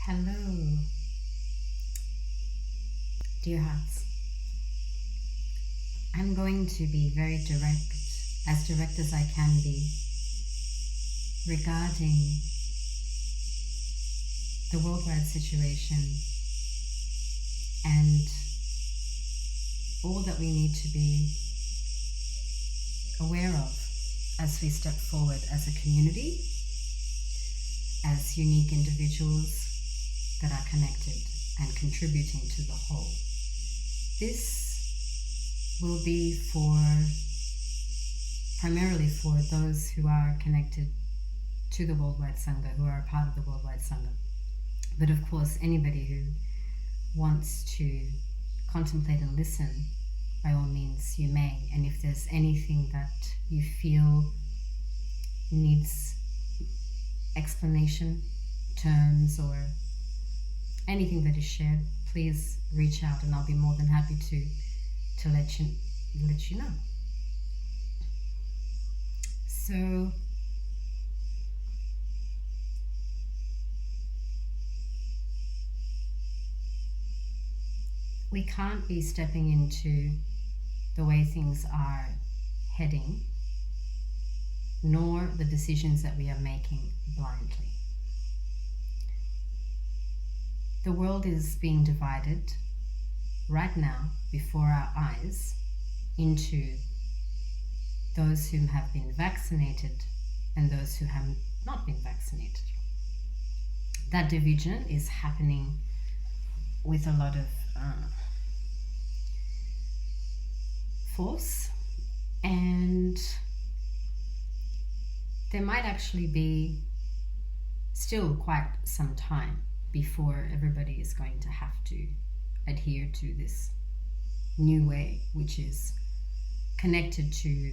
Hello, dear hearts. I'm going to be very direct as I can be, regarding the worldwide situation and all that we need to be aware of as we step forward as a community, as unique individuals that are connected and contributing to the whole. This will be primarily for those who are connected to the Worldwide Sangha, who are a part of the Worldwide Sangha. But of course, anybody who wants to contemplate and listen, by all means, you may. And if there's anything that you feel needs explanation, terms, or anything that is shared, please reach out and I'll be more than happy to let you know. So we can't be stepping into the way things are heading, nor the decisions that we are making blindly. The world is being divided right now before our eyes into those who have been vaccinated and those who have not been vaccinated. That division is happening with a lot of force, and there might actually be still quite some time before everybody is going to have to adhere to this new way, which is connected to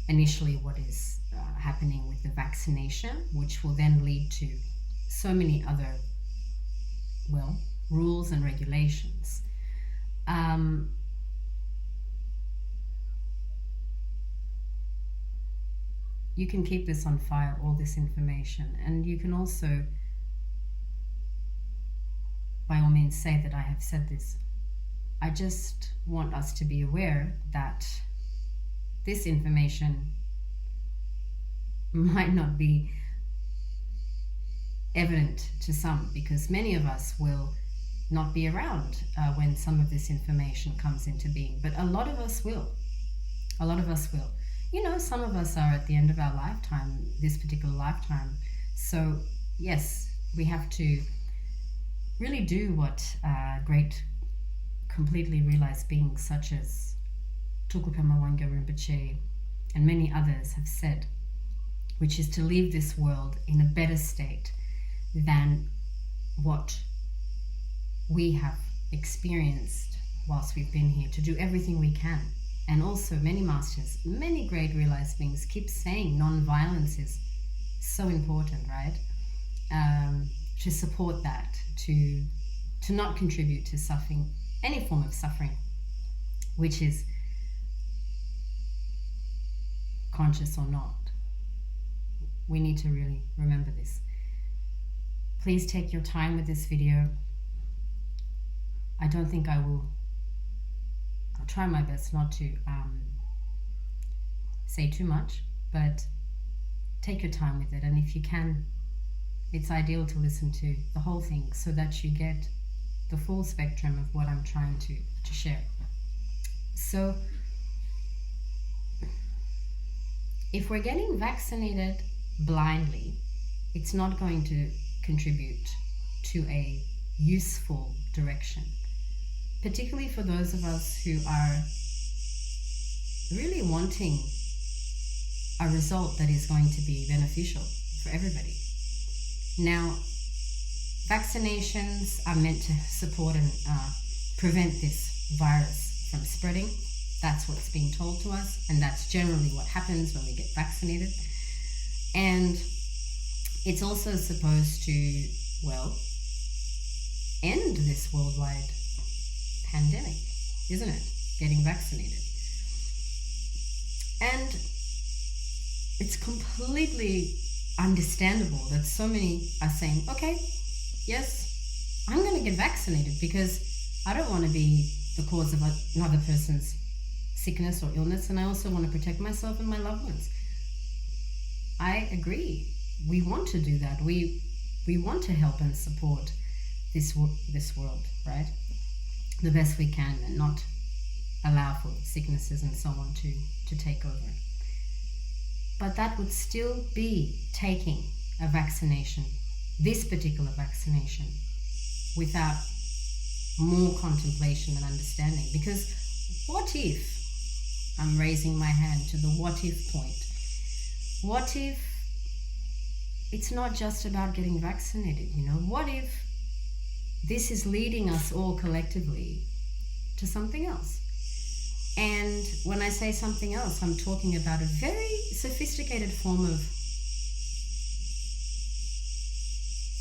initially what is happening with the vaccination, which will then lead to so many other, rules and regulations. You can keep this on file, all this information, and you can also, by all means, say that I have said this. I just want us to be aware that this information might not be evident to some, because many of us will not be around when some of this information comes into being, but a lot of us will. A lot of us will. Some of us are at the end of our lifetime, this particular lifetime. So yes, we have to really do what great, completely realized beings such as Tukupema Wanga Rinpoche and many others have said, which is to leave this world in a better state than what we have experienced whilst we've been here, to do everything we can. And also many masters, many great realized beings keep saying non-violence is so important, right? To support that, to not contribute to suffering, any form of suffering, which is conscious or not. We need to really remember this. Please take your time with this video. I don't think I'll try my best not to say too much, but take your time with it. And if you can, it's ideal to listen to the whole thing so that you get the full spectrum of what I'm trying to share. So if we're getting vaccinated blindly, it's not going to contribute to a useful direction, particularly for those of us who are really wanting a result that is going to be beneficial for everybody. Now, vaccinations are meant to support and prevent this virus from spreading. That's what's being told to us, and that's generally what happens when we get vaccinated. And it's also supposed to, end this worldwide pandemic, isn't it? Getting vaccinated. And it's completely understandable that so many are saying, okay, yes, I'm going to get vaccinated because I don't want to be the cause of another person's sickness or illness, and I also want to protect myself and my loved ones. I agree. We want to do that. We want to help and support this world, right? The best we can, and not allow for sicknesses and so on to take over. But that would still be taking a vaccination, this particular vaccination, without more contemplation and understanding. Because what if, I'm raising my hand to the what if point, what if it's not just about getting vaccinated, what if this is leading us all collectively to something else? And when I say something else, I'm talking about a very sophisticated form of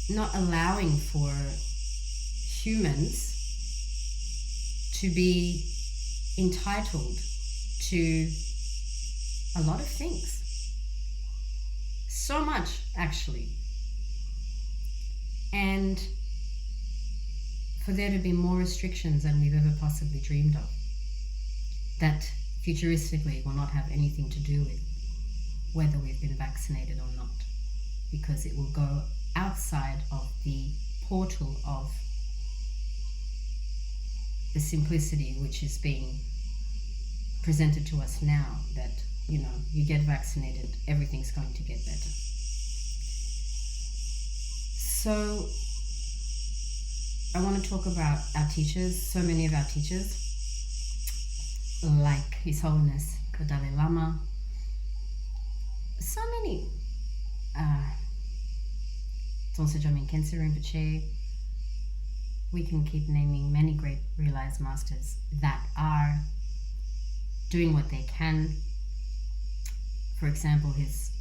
not allowing for humans to be entitled to a lot of things. So much, actually. And for there to be more restrictions than we've ever possibly dreamed of, that futuristically will not have anything to do with whether we've been vaccinated or not, because it will go outside of the portal of the simplicity which is being presented to us now, that you get vaccinated, everything's going to get better. So I want to talk about our teachers. So many of our teachers, like His Holiness the Dalai Lama, so many, Tsonsa Jomin Khense Rinpoche, we can keep naming many great realized masters that are doing what they can. For example, His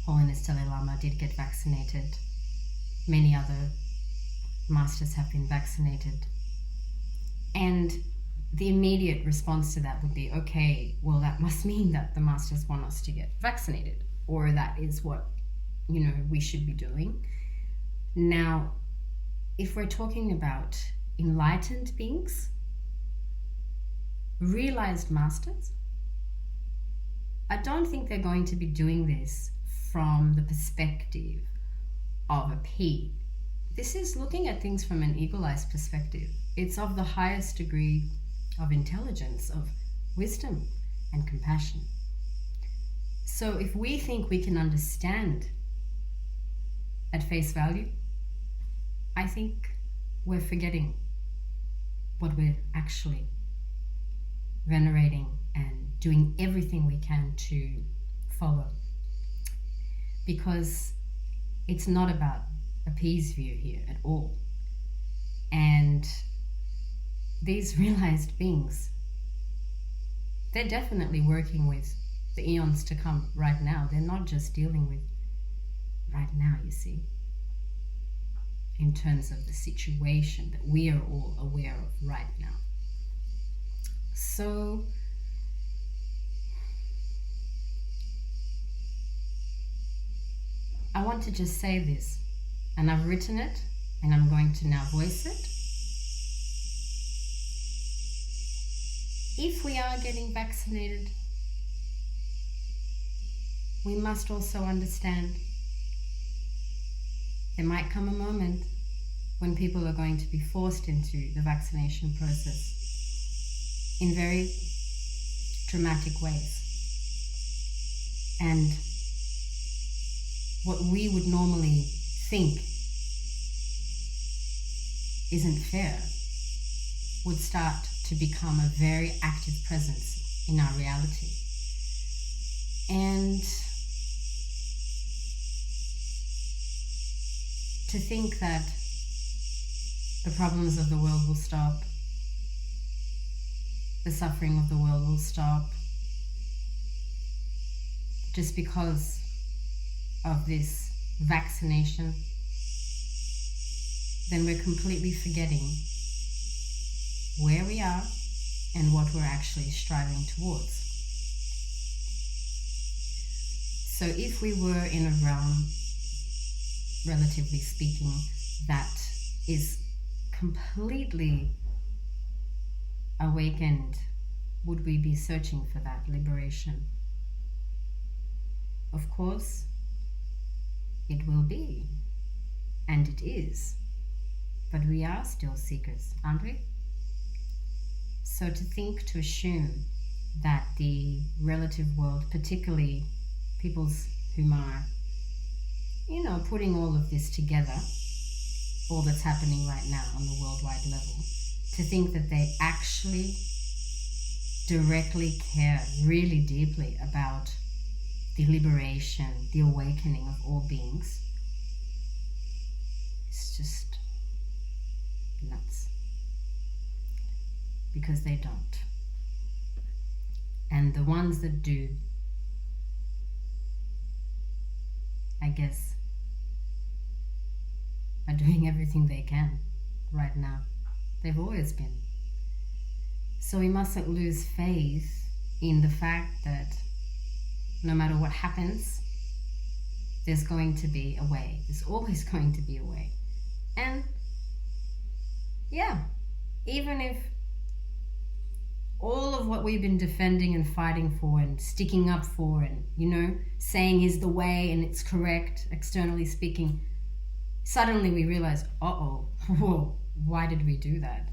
Holiness Dalai Lama did get vaccinated. Many other masters have been vaccinated. And the immediate response to that would be, okay, well, that must mean that the masters want us to get vaccinated, or that is what, we should be doing. Now, if we're talking about enlightened beings, realized masters, I don't think they're going to be doing this from the perspective of a P. This is looking at things from an eagle-eyed perspective. It's of the highest degree of intelligence, of wisdom and compassion. So if we think we can understand at face value, I think we're forgetting what we're actually venerating and doing everything we can to follow. Because it's not about a P's view here at all. And these realized beings, they're definitely working with the eons to come right now. They're not just dealing with right now, you see, in terms of the situation that we are all aware of right now. So I want to just say this, and I've written it, and I'm going to now voice it. If we are getting vaccinated, we must also understand there might come a moment when people are going to be forced into the vaccination process in very dramatic ways. And what we would normally think isn't fair would start to become a very active presence in our reality. And to think that the problems of the world will stop, the suffering of the world will stop, just because of this vaccination, then we're completely forgetting where we are and what we're actually striving towards. So if we were in a realm, relatively speaking, that is completely awakened, would we be searching for that liberation? Of course, it will be, and it is, but we are still seekers, aren't we? So to assume that the relative world, particularly peoples whom are, putting all of this together, all that's happening right now on the worldwide level, to think that they actually directly care really deeply about the liberation, the awakening of all beings, it's just nuts. Because they don't. And the ones that do, I guess, are doing everything they can right now. They've always been. So we mustn't lose faith in the fact that no matter what happens, there's going to be a way. There's always going to be a way. And yeah, even if all of what we've been defending and fighting for and sticking up for and, saying is the way and it's correct, externally speaking, suddenly we realize, whoa, why did we do that?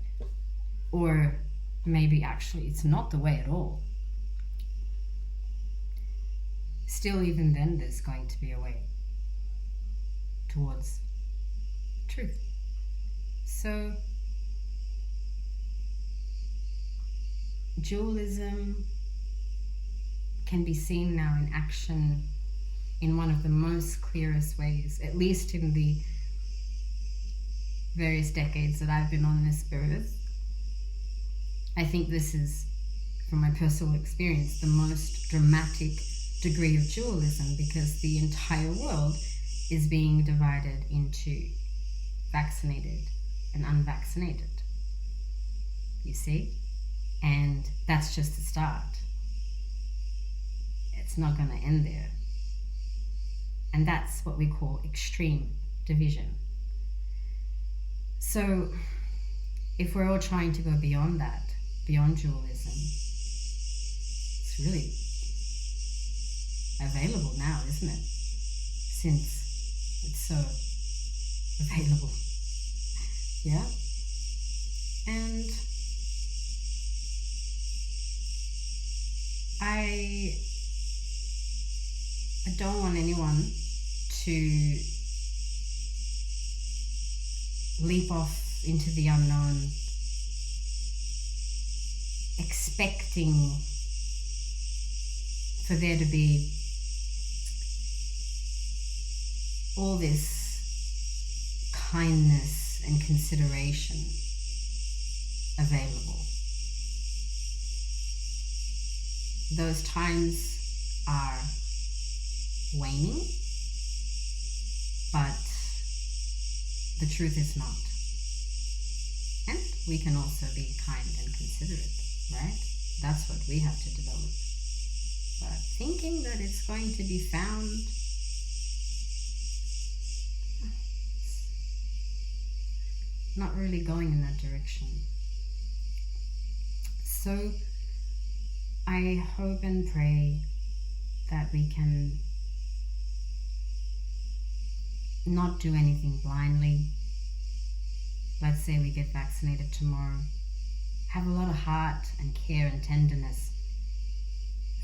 Or maybe actually it's not the way at all. Still, even then, there's going to be a way towards truth. So, dualism can be seen now in action in one of the most clearest ways, at least in the various decades that I've been on this earth. I think this is, from my personal experience, the most dramatic degree of dualism, because the entire world is being divided into vaccinated and unvaccinated. You see? And that's just the start. It's not going to end there. And that's what we call extreme division. So if we're all trying to go beyond that, beyond dualism, it's really available now, isn't it? Since it's so available. Yeah? And I don't want anyone to leap off into the unknown expecting for there to be all this kindness and consideration available. Those times are waning, but the truth is not. And we can also be kind and considerate, right? That's what we have to develop. But thinking that it's going to be found, not really going in that direction. So I hope and pray that we can not do anything blindly. Let's say we get vaccinated tomorrow. Have a lot of heart and care and tenderness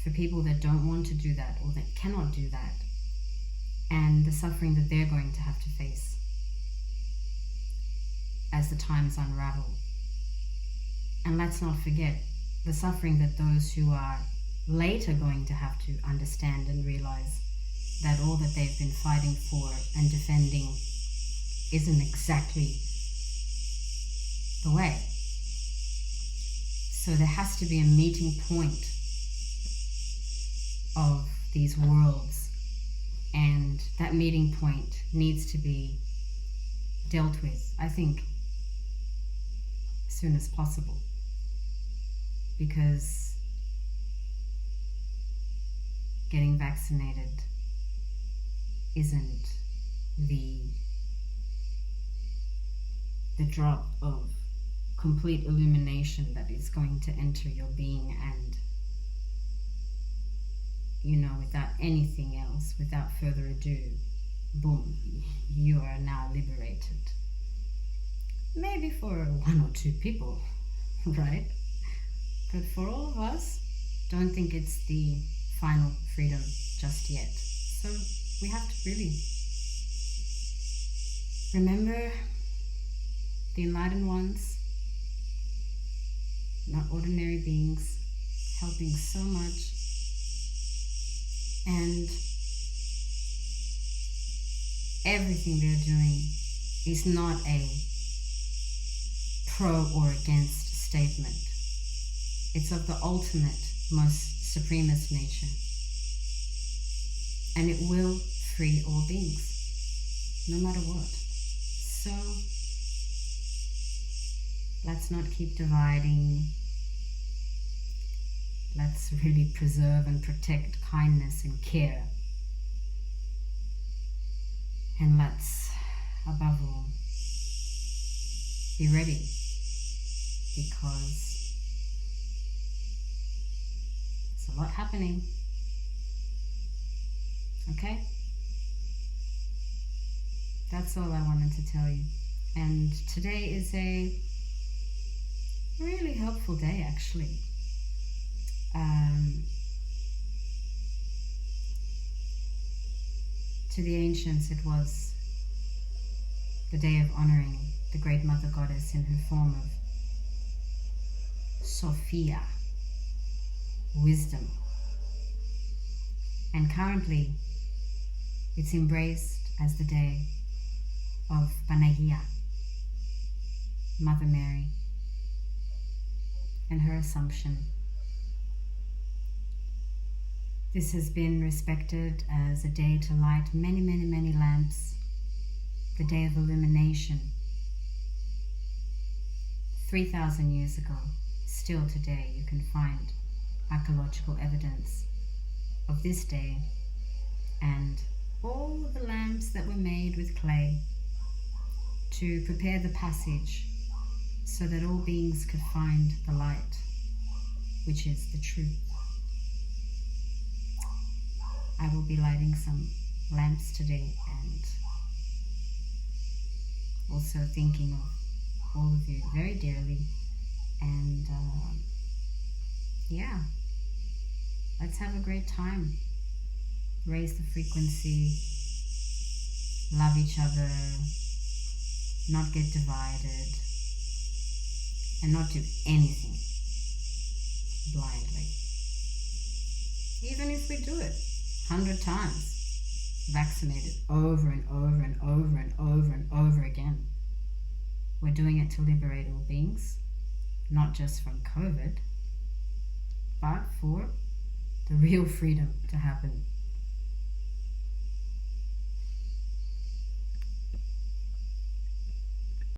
for people that don't want to do that or that cannot do that, and the suffering that they're going to have to face as the times unravel. And let's not forget the suffering that those who are later going to have to understand and realize that all that they've been fighting for and defending isn't exactly the way. So there has to be a meeting point of these worlds, and that meeting point needs to be dealt with, I think, as soon as possible, because getting vaccinated isn't the the drop of complete illumination that is going to enter your being, and without anything else, without further ado, boom, you are now liberated. Maybe for one or two people, right? But for all of us, don't think it's the final freedom just yet. So we have to really remember the enlightened ones, not ordinary beings, helping so much. And everything they're doing is not a pro or against statement. It's of the ultimate, most supremest nature. And it will free all beings, no matter what. So let's not keep dividing. Let's really preserve and protect kindness and care. And let's, above all, be ready, because there's a lot happening. Okay? That's all I wanted to tell you. And today is a really helpful day, actually. To the ancients, it was the day of honoring the great Mother Goddess in her form of Sophia, wisdom. And currently, it's embraced as the day of Panagia, Mother Mary, and her Assumption. This has been respected as a day to light many, many, many lamps, the day of illumination. 3,000 years ago, still today, you can find archaeological evidence of this day and all the lamps that were made with clay to prepare the passage so that all beings could find the light, which is the truth. I will be lighting some lamps today and also thinking of all of you very dearly. And yeah, let's have a great time. Raise the frequency, love each other, not get divided, and not do anything blindly. Even if we do it 100 times, vaccinated over and over and over and over and over again, we're doing it to liberate all beings, not just from COVID, but for the real freedom to happen